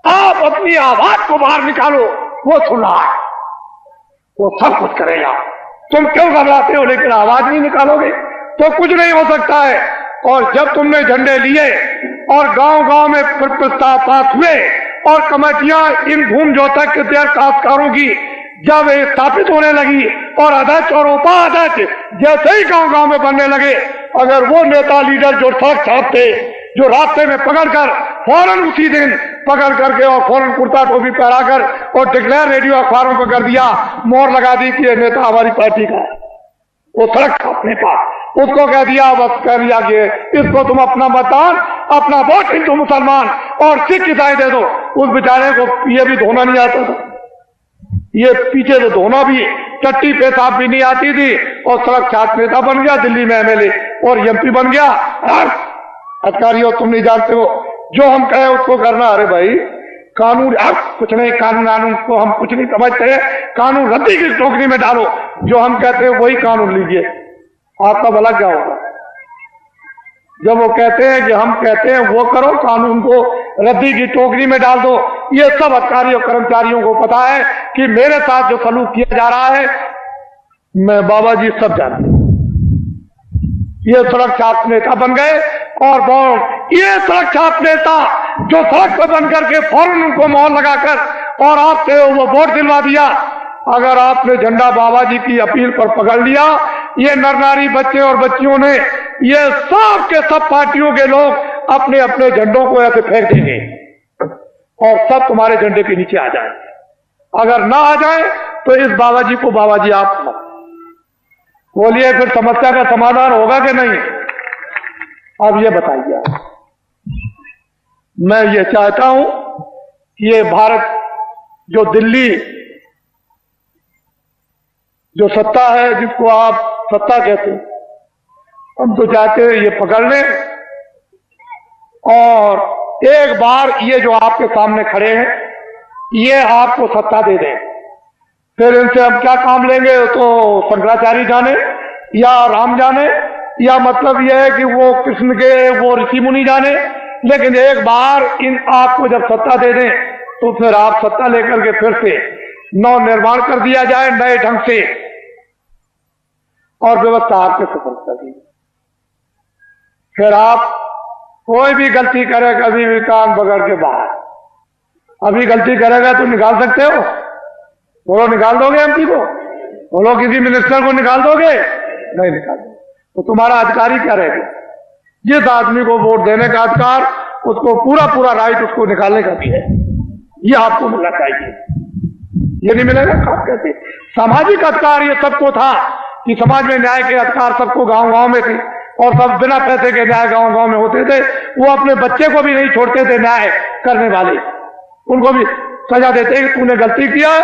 आप अपनी आवाज को बाहर निकालो, वो सुन रहा है, वो सब कुछ करेगा। तुम क्यों घबराते हो, लेकिन आवाज नहीं निकालोगे तो कुछ नहीं हो सकता है। और जब तुमने झंडे लिए और गांव गांव में प्रस्ताव पास हुए और कमेटियां इन भूम जोता खेतर काश्तकारों की जब स्थापित होने लगी और अध्यक्ष और उपाध्यक्ष जैसे ही गांव गांव में बनने लगे, अगर वो नेता लीडर जो सड़क छापते, जो रास्ते में पकड़कर फौरन उसी दिन पकड़ करके और फौरन कुर्ता टोपी पहनाकर और डिक्लेयर रेडियो अखबारों पर कर दिया, मोहर लगा दी कि ये नेता हमारी पार्टी का है, वो सड़क छापने पास उसको कह दिया, बस कह दिया कि इसको तुम अपना मतदान, अपना वोट हिंदू मुसलमान और सिख ईसाई दे दो। उस बेचारे को ये भी धोना नहीं आता था, ये पीछे तो धोना भी, चट्टी पेशाब भी नहीं आती थी, और सड़क छाप नेता बन गया, दिल्ली में एमएलए और एमपी बन गया। अधिकारियों तुम नहीं जानते हो, जो हम कहें उसको करना। अरे भाई कानून कुछ नहीं, कानून को हम कुछ नहीं समझते हैं, कानून रद्दी की टोकरी में डालो, जो हम कहते हैं वही कानून लीजिए, आपका भला क्या होगा। जब वो कहते हैं कि हम कहते हैं वो करो, कानून को रद्दी की टोकरी में डाल दो। ये सब अधिकारियों कर्मचारियों को पता है कि मेरे साथ जो सलूक किया जा रहा है, मैं बाबा जी सब जानते हैं। ये सड़क छाप नेता बन गए, और ये सड़क छाप नेता जो सड़क पर बन करके फौरन उनको मोहर लगाकर और आपसे वो वोट दिलवा दिया। अगर आपने झंडा बाबा जी की अपील पर पकड़ लिया, ये नर नारी बच्चे और बच्चियों ने, ये सब के सब पार्टियों के लोग अपने अपने झंडों को ऐसे फेंक देंगे और सब तुम्हारे झंडे के नीचे आ जाएंगे। अगर ना आ जाए तो इस बाबा जी को बाबा जी आप बोलिए, फिर समस्या का समाधान होगा कि नहीं? अब ये बताइए। मैं ये चाहता हूं कि ये भारत जो दिल्ली जो सत्ता है, जिसको आप सत्ता कहते हैं, हम तो चाहते हैं ये पकड़ लें और एक बार ये जो आपके सामने खड़े हैं ये आपको सत्ता दे दें। फिर इनसे हम क्या काम लेंगे तो शंकराचार्य जाने या राम जाने या मतलब यह है कि वो कृष्ण के वो ऋषि मुनि जाने, लेकिन एक बार इन आपको जब सत्ता दे दें तो फिर आप सत्ता लेकर के फिर से नव निर्माण कर दिया जाए नए ढंग से और व्यवस्था आपके सफल कर दी। फिर आप कोई भी गलती करे कभी भी कान पकड़ के बाहर, अभी गलती करेगा तो निकाल सकते हो? बोलो निकाल दोगे एमपी को? बोलो किसी मिनिस्टर को निकाल दोगे? नहीं निकाल दोगे। तो तुम्हारा अधिकारी क्या रहेगा? जिस आदमी को वोट देने का अधिकार, उसको पूरा पूरा राइट उसको निकालने का भी है, ये आपको मिलना चाहिए। ये नहीं मिलेगा आप कहते? सामाजिक अधिकार ये सबको था कि समाज में न्याय के अधिकार सबको गांव गांव में थे और सब बिना पैसे के न्याय गांव गांव में होते थे। वो अपने बच्चे को भी नहीं छोड़ते थे न्याय करने वाले, उनको भी सजा देते कि तूने गलती किया,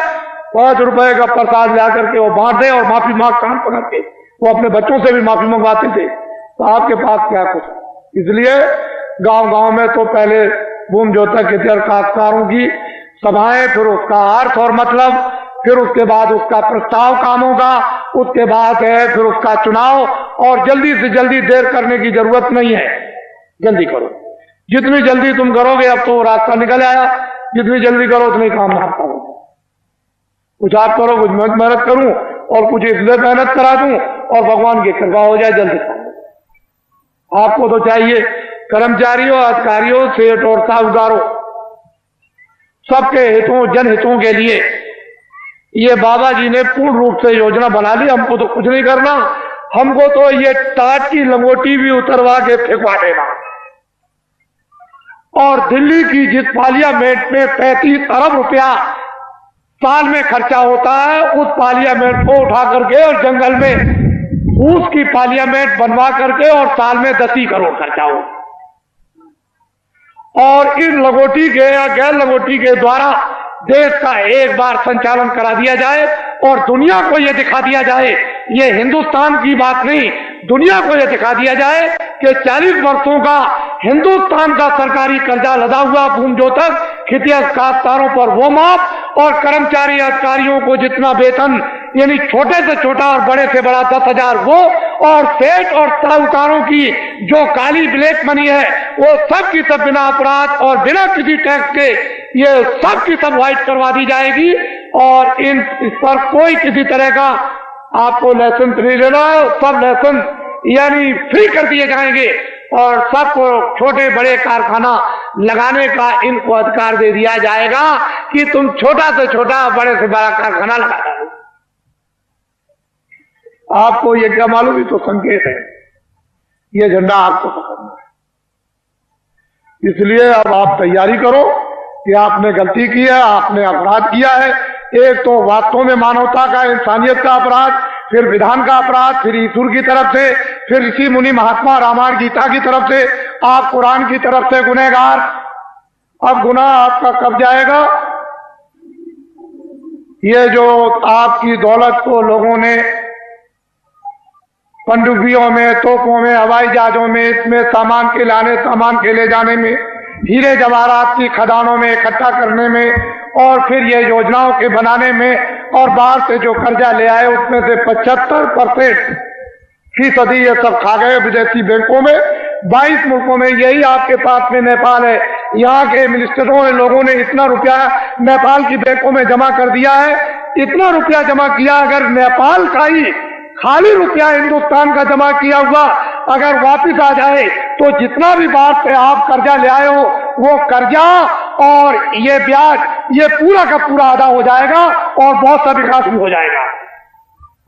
5 रुपए का प्रसाद ला करके वो बांट दे और माफी मांग कान पकड़ के वो अपने बच्चों से भी माफी मंगवाते थे। तो आपके पास क्या कुछ? इसलिए गांव गांव में तो पहले भूमि जोतक खेतिहर काश्तकारों की सभाएं, फिर उसका अर्थ और मतलब, फिर उसके बाद उसका प्रस्ताव कामों का, उसके बाद है फिर उसका चुनाव। और जल्दी से जल्दी देर करने की जरूरत नहीं है, जल्दी करो। जितनी जल्दी तुम करोगे, अब तो रास्ता निकल आया, जितनी जल्दी करो उतनी काम आपका होगा। कुछ आप करो, कुछ मैं मेहनत करूं और कुछ इसलिए मेहनत करा दूं और भगवान की कृपा हो जाए जल्दी। आपको तो चाहिए कर्मचारियों, अधिकारियों, सेठ और साहूकारों सबके हितों, जनहितों के लिए ये बाबा जी ने पूर्ण रूप से योजना बना ली। हमको तो कुछ नहीं करना, हमको तो ये टाट की लंगोटी भी उतरवा के फेंकवा देना। और दिल्ली की जिस पार्लियामेंट में 35 अरब रुपया साल में खर्चा होता है, उस पार्लियामेंट को उठा करके और जंगल में उसकी पार्लियामेंट बनवा करके और साल में 10 करोड़ खर्चा हो। और इन लगोटी के या गैर लगोटी के द्वारा देश का एक बार संचालन करा दिया जाए और दुनिया को यह दिखा दिया जाए, ये हिंदुस्तान की बात नहीं, दुनिया को यह दिखा दिया जाए कि 40 वर्षों का हिंदुस्तान का सरकारी कर्जा लदा हुआ भूमि जोतक खेतिहर काश्तकारों पर वो माफ और कर्मचारी अधिकारियों को जितना वेतन, यानी छोटे से छोटा और बड़े से बड़ा 10,000 वो, और सेठ और साहूकारों की जो काली ब्लैक मनी है वो सब की सब बिना अपराध और बिना किसी टैक्स के ये सब की सब व्हाइट करवा दी जाएगी। और इस पर कोई किसी तरह का आपको लाइसेंस नहीं लेना है, सब लाइसेंस यानी फ्री कर दिए जाएंगे और सबको छोटे बड़े कारखाना लगाने का इनको अधिकार दे दिया जाएगा कि तुम छोटा से छोटा बड़े से बड़ा कारखाना लगा दो। आपको ये क्या मालूम? ही तो संकेत है, ये झंडा आपको पकड़ना है। इसलिए अब आप तैयारी करो कि आपने गलती की है, आपने अपराध किया है। एक तो वास्तव में मानवता का, इंसानियत का अपराध, फिर विधान का अपराध, फिर ईश्वर की तरफ से, फिर ऋषि मुनि महात्मा रामायण गीता की तरफ से, आप कुरान की तरफ से गुनहगार। अब गुनाह आपका कब जाएगा? ये जो आपकी दौलत को लोगों ने पनडुब्बियों में, तोपों में, हवाई जहाजों में, इसमें सामान के लाने, सामान के ले जाने में, हीरे जवाहरात की खदानों में इकट्ठा करने में और फिर ये योजनाओं के बनाने में और बाहर से जो कर्जा ले आए उसमें से 75% ये सब खा गए विदेशी बैंकों में। 22 मुल्कों में, यही आपके पास में नेपाल है, यहाँ के मिनिस्टरों ने, लोगों ने इतना रुपया नेपाल की बैंकों में जमा कर दिया है, इतना रुपया जमा किया। अगर नेपाल का ही खाली रुपया हिंदुस्तान का जमा किया हुआ अगर वापिस आ जाए तो जितना भी बात से आप कर्जा ले आए हो वो कर्जा और ये ब्याज ये पूरा का पूरा अदा हो जाएगा और बहुत सा विकास भी हो जाएगा।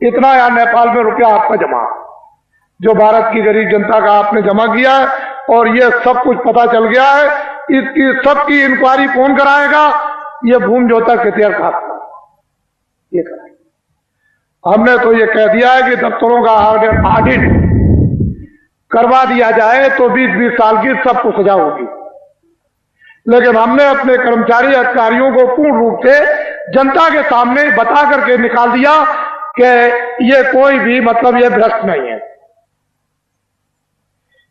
इतना यहाँ नेपाल में रुपया आपका जमा, जो भारत की गरीब जनता का आपने जमा किया है, और ये सब कुछ पता चल गया है। इसकी सबकी इंक्वायरी कौन कराएगा? ये भूमि जोतक खेतिहर काश्तकार ये कराएगा। हमने तो ये कह दिया है कि दफ्तरों का ऑडिट करवा दिया जाए तो 20-20 साल की सबको सजा होगी, लेकिन हमने अपने कर्मचारी अधिकारियों को पूर्ण रूप से जनता के सामने बता करके निकाल दिया कि ये कोई भी मतलब ये भ्रष्ट नहीं है,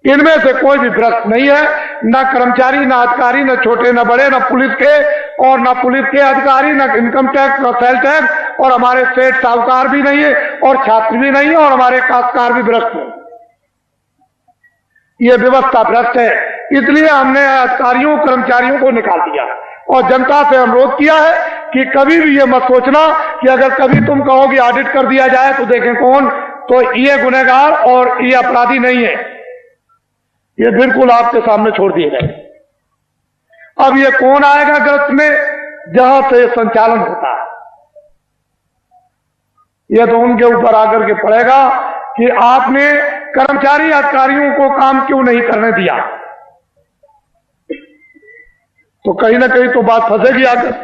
इनमें से कोई भी भ्रष्ट नहीं है, न कर्मचारी, न अधिकारी, न छोटे न बड़े, न पुलिस के और न पुलिस के अधिकारी, न इनकम टैक्स, न सेल टैक्स, और हमारे सेठ साहूकार भी नहीं है और छात्र भी नहीं है और हमारे काश्तकार भी भ्रष्ट नहीं। ये व्यवस्था भ्रष्ट है, इसलिए हमने अधिकारियों कर्मचारियों को निकाल दिया और जनता से अनुरोध किया है कि कभी भी ये मत सोचना कि अगर कभी तुम कहोगे ऑडिट कर दिया जाए तो देखें कौन, तो ये गुनहगार और ये अपराधी नहीं है, ये बिल्कुल आपके सामने छोड़ दिए गए। अब ये कौन आएगा गलत में, जहां से संचालन होता है, यह तो उनके ऊपर आकर के पड़ेगा कि आपने कर्मचारी अधिकारियों को काम क्यों नहीं करने दिया, तो कहीं ना कहीं तो बात फंसेगी आकर,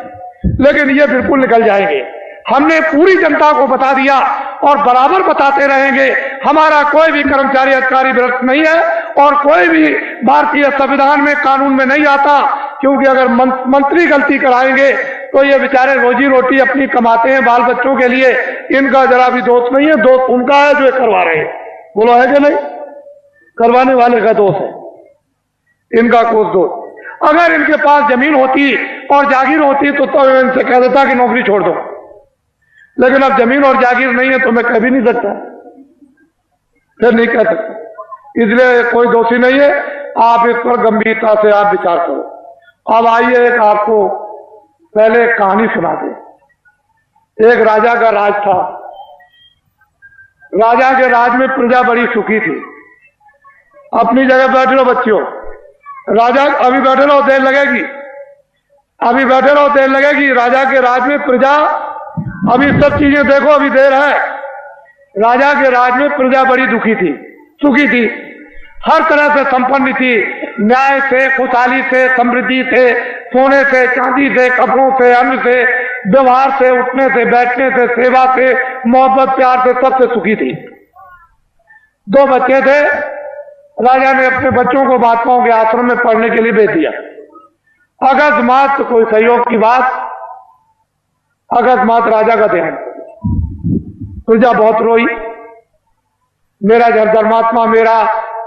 लेकिन ये बिल्कुल निकल जाएंगे। हमने पूरी जनता को बता दिया और बराबर बताते रहेंगे, हमारा कोई भी कर्मचारी अधिकारी भ्रष्ट नहीं है और कोई भी भारतीय संविधान में कानून में नहीं आता, क्योंकि अगर मंत्री गलती कराएंगे तो ये बेचारे रोजी रोटी अपनी कमाते हैं बाल बच्चों के लिए, इनका जरा भी दोष नहीं है, दोष उनका है जो करवा रहे हैं। बोलो है कि नहीं, करवाने वाले का दोष है, इनका कुछ दोष। अगर इनके पास जमीन होती और जागीर होती तो इनसे कह देता कि नौकरी छोड़ दो, लेकिन अब जमीन और जागीर नहीं है तो मैं कह भी नहीं सकता, फिर नहीं कह सकता, इसलिए कोई दोषी नहीं है। आप इस पर गंभीरता से आप विचार करो। अब आइए एक आपको पहले एक कहानी सुना दे। एक राजा का राज था, राजा के राज में प्रजा बड़ी सुखी थी। अपनी जगह बैठ लो बच्चियों, राजा अभी बैठे रहो, देर लगेगी, अभी बैठे रहो, देर लगेगी। राजा के राज में प्रजा, अभी सब चीजें देखो, अभी देर है। राजा के राज में प्रजा बड़ी दुखी थी, सुखी थी, हर तरह से संपन्न थी, न्याय से, खुशहाली से, समृद्धि से, सोने से, चांदी से, कपड़ों से, अन्न से, व्यवहार से, उठने से, बैठने से, सेवा से, मोहब्बत प्यार से, सबसे सुखी थी। 2 बच्चे थे, राजा ने अपने बच्चों को महात्माओं के आश्रम में पढ़ने के लिए भेज दिया। अकस्मात कोई सहयोग की बात, अकस्मात राजा का देहांत, प्रजा बहुत रोई, मेरा धर्मात्मा, मेरा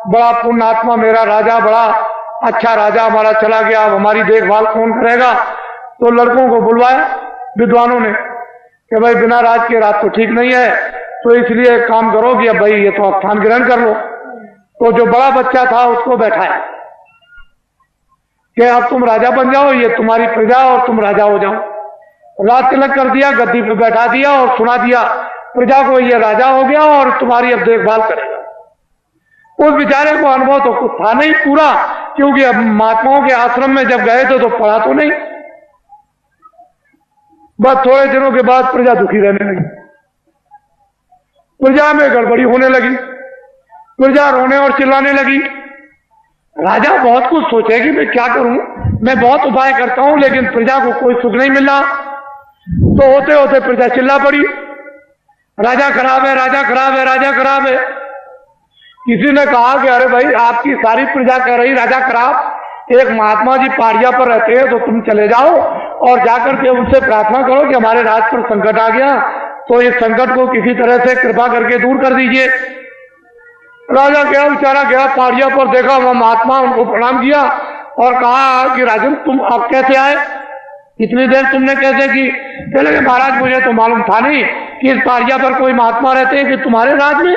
बड़ा पुण्यात्मा, मेरा राजा, बड़ा अच्छा राजा हमारा चला गया, अब हमारी देखभाल कौन करेगा। तो लड़कों को बुलवाया विद्वानों ने कि भाई बिना राज के रात तो ठीक नहीं है, तो इसलिए एक काम करो कि अब भाई ये तो स्थान ग्रहण कर लो। तो जो बड़ा बच्चा था उसको बैठाया कि अब तुम राजा बन जाओ, ये तुम्हारी प्रजा और तुम राजा हो जाओ। राज तिलक कर दिया, गद्दी पे बैठा दिया और सुना दिया प्रजा को, ये राजा हो गया और तुम्हारी अब देखभाल करेगा। उस बेचारे को अनुभव तो कुछ था नहीं पूरा, क्योंकि अब महात्माओं के आश्रम में जब गए थे तो पढ़ा तो नहीं। बस थोड़े दिनों के बाद प्रजा दुखी रहने लगी, प्रजा में गड़बड़ी होने लगी, प्रजा रोने और चिल्लाने लगी। राजा बहुत कुछ सोचेगी, मैं क्या करूं, मैं बहुत उपाय करता हूं, लेकिन प्रजा को कोई सुख नहीं मिल रहा। तो होते होते प्रजा चिल्ला पड़ी, राजा खराब है, राजा खराब है, राजा खराब है। किसी ने कहा कि अरे भाई आपकी सारी प्रजा कह रही राजा खराब, एक महात्मा जी पहाड़िया पर रहते हैं, तो तुम चले जाओ और जाकर के उनसे प्रार्थना करो कि हमारे राज पर संकट आ गया, तो इस संकट को किसी तरह से कृपा करके दूर कर दीजिए। राजा गया, बेचारा गया पहाड़िया पर, देखा वह महात्मा, उनको प्रणाम किया और कहा कि राजन तुम अब कैसे आए, इतनी देर तुमने कैसे की? कहने लगे महाराज मुझे तो मालूम था नहीं कि इस पहाड़िया पर कोई महात्मा रहते हैं कि तुम्हारे राज में,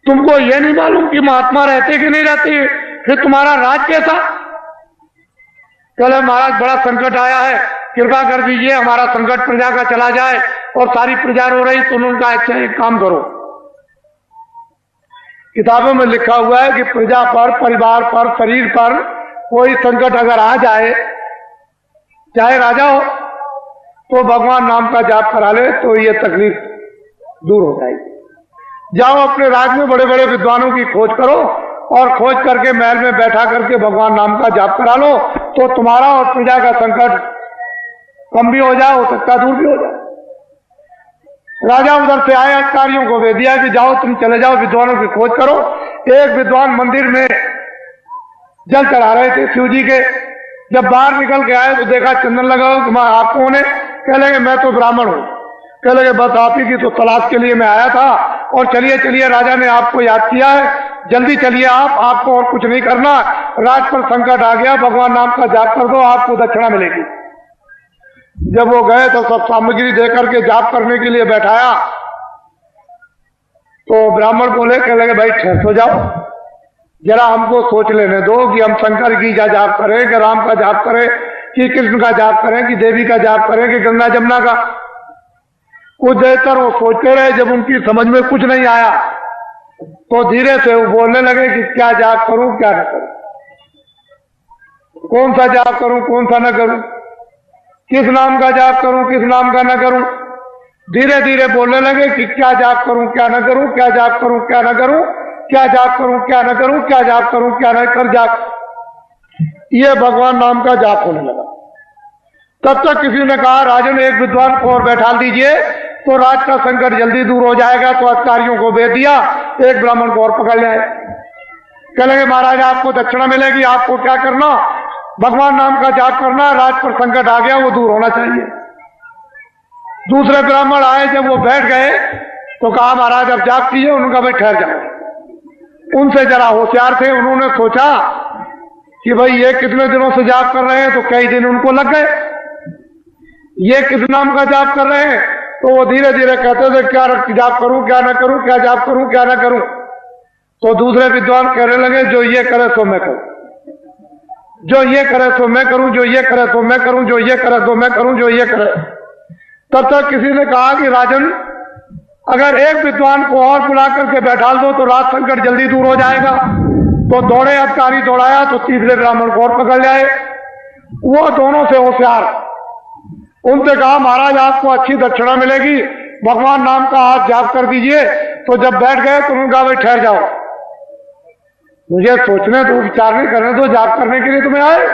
तुमको ये नहीं मालूम कि महात्मा रहते कि नहीं रहते, फिर तुम्हारा राज कैसा? कहले महाराज बड़ा संकट आया है, कृपा कर दीजिए हमारा संकट प्रजा का चला जाए। और सारी प्रजा रो रही, तो उन्होंने कहा अच्छा एक काम करो, किताबों में लिखा हुआ है कि प्रजा पर, परिवार पर, शरीर पर कोई संकट अगर आ जाए, चाहे राजा हो, तो भगवान नाम का जाप करा ले तो ये तकलीफ दूर हो जाएगी। जाओ अपने राज में बड़े बड़े विद्वानों की खोज करो और खोज करके महल में बैठा करके भगवान नाम का जाप करा लो, तो तुम्हारा और प्रजा का संकट कम भी हो जाए, हो सकता दूर भी हो जाए। राजा उधर से आए, अधिकारियों को भेज दिया कि जाओ तुम चले जाओ विद्वानों की खोज करो। एक विद्वान मंदिर में जल चढ़ा रहे थे शिव जी के, जब बाहर निकल के आए तो देखा चंदन लगा हो। आप कौन है? कह लगे मैं तो ब्राह्मण हूं। कह लगे बस आप ही की तो तलाश के लिए मैं आया था, और चलिए चलिए राजा ने आपको याद किया है, जल्दी चलिए आपको और कुछ नहीं करना, राज पर संकट आ गया, भगवान नाम का जाप कर दो, आपको दक्षिणा मिलेगी। जब वो गए तो सब सामग्री देकर के जाप करने के लिए बैठाया, तो ब्राह्मण बोले, कह लगे भाई ठहर सो जाओ, जरा हमको सोच लेने दो कि हम शंकर की क्या जाप करें, कि राम का जाप करें, कि कृष्ण का जाप करें, कि देवी का जाप करें, कि गंगा जमुना का। कुछ देर तक वो सोचते रहे। जब उनकी समझ में कुछ नहीं आया तो धीरे से वो बोलने लगे कि क्या जाप करूं, क्या न करूं, कौन सा जाप करूं, कौन सा न करूं, किस नाम का जाप करूं, किस नाम का न करूं। धीरे धीरे बोलने लगे कि क्या जाप करूं, क्या न करूं, क्या जाप करूं, क्या न करूं, क्या जाप करूं, क्या न करूं, क्या जाप करूं, क्या न कर जाप। ये भगवान नाम का जाप होने लगा। तब तक किसी ने कहा, राजन एक विद्वान को और बैठा दीजिए तो राज का संकट जल्दी दूर हो जाएगा। तो अधिकारियों को भेज दिया, एक ब्राह्मण को और पकड़ लाए। कह लगे, महाराज आपको दक्षिणा मिलेगी, आपको क्या करना, भगवान नाम का जाप करना, राज पर संकट आ गया, वो दूर होना चाहिए। दूसरे ब्राह्मण आए, जब वो बैठ गए तो कहा, महाराज अब जाप कीजिए। उनका भाई ठहर जाओ। उनसे जरा होशियार थे, उन्होंने सोचा कि भाई ये कितने दिनों से जाप कर रहे हैं, तो कई दिन उनको लग गए। ये किस नाम का जाप कर रहे हैं, तो वो धीरे धीरे कहते थे, क्या जाप करूं, क्या ना करूं, क्या जाप करूं, क्या ना करूं। तो दूसरे विद्वान कहने लगे, जो ये करे सो मैं करूं, जो ये करे सो मैं करूं, जो ये करे सो मैं करूं, जो ये करे सो मैं करूं, जो ये करे। तब तक किसी ने कहा कि राजन, अगर एक विद्वान को और बुला करके बैठा दो तो राज संकट जल्दी दूर हो जाएगा। तो दौड़े अधिकारी, दौड़ाया तो तीसरे ब्राह्मण को और पकड़ लाए। वो दोनों से होशियार, उनसे कहा, महाराज आपको अच्छी दक्षिणा मिलेगी, भगवान नाम का हाथ जाप कर दीजिए। तो जब बैठ गए तो उन्होंने कहा, भाई ठहर जाओ, मुझे सोचने दो, विचारने करने दो, जाप करने के लिए तुम्हें आए।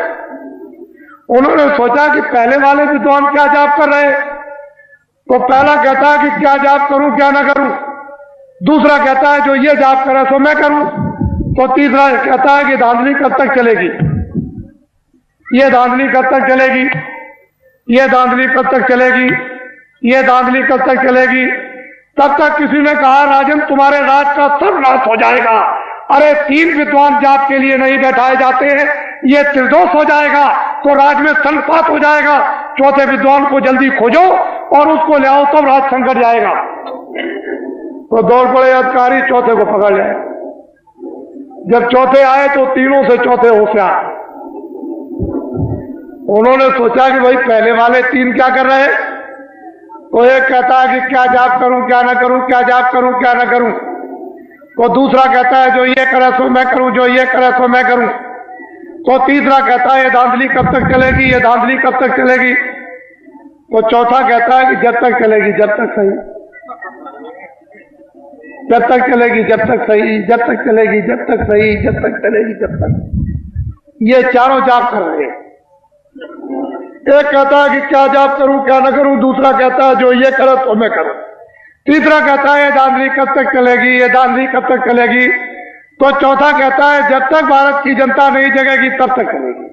उन्होंने सोचा कि पहले वाले विद्वान क्या जाप कर रहे। तो पहला कहता है कि क्या जाप करूं, क्या ना करूं। दूसरा कहता है, जो ये जाप करे सो मैं करूं। तो तीसरा कहता है कि धांधली कब तक चलेगी, ये धांधली कब तक चलेगी, ये धांधली कब तक चलेगी, ये धांधली कब तक चलेगी। तब तक किसी ने कहा, राजन तुम्हारे राज का सर्वनाश हो जाएगा। अरे 3 विद्वान जाप के लिए नहीं बैठाए जाते हैं, ये त्रिदोष हो जाएगा, तो राज में संपात हो जाएगा। चौथे विद्वान को जल्दी खोजो और उसको ले आओ, तब राज संकट जाएगा। तो दौड़ पड़े अधिकारी, चौथे को पकड़ लाए। जब चौथे आए तो तीनों से चौथे होशियार। उन्होंने सोचा कि भाई पहले वाले 3 क्या कर रहे हैं। तो एक कहता है कि क्या जाप करूं, क्या ना करूं, क्या जाप करूं, क्या ना करूं। तो दूसरा कहता है, जो ये करे सो मैं करूं, जो ये करे सो मैं करूं। तो तीसरा कहता है, ये धांधली कब तक चलेगी, ये धांधली कब तक चलेगी। तो चौथा कहता है कि जब तक चलेगी, जब तक सही, जब तक चलेगी, जब तक सही, जब तक चलेगी, जब तक सही, जब तक चलेगी, जब तक। ये चारों जाप कर रहे हैं। एक कहता है कि क्या जाप करूं, क्या ना करूं। दूसरा कहता है, जो ये करे तो मैं करूं। तीसरा कहता है, ये धांधली कब तक चलेगी, ये धांधली कब तक चलेगी। तो चौथा कहता है, जब तक भारत की जनता नहीं जगेगी तब तक चलेगी।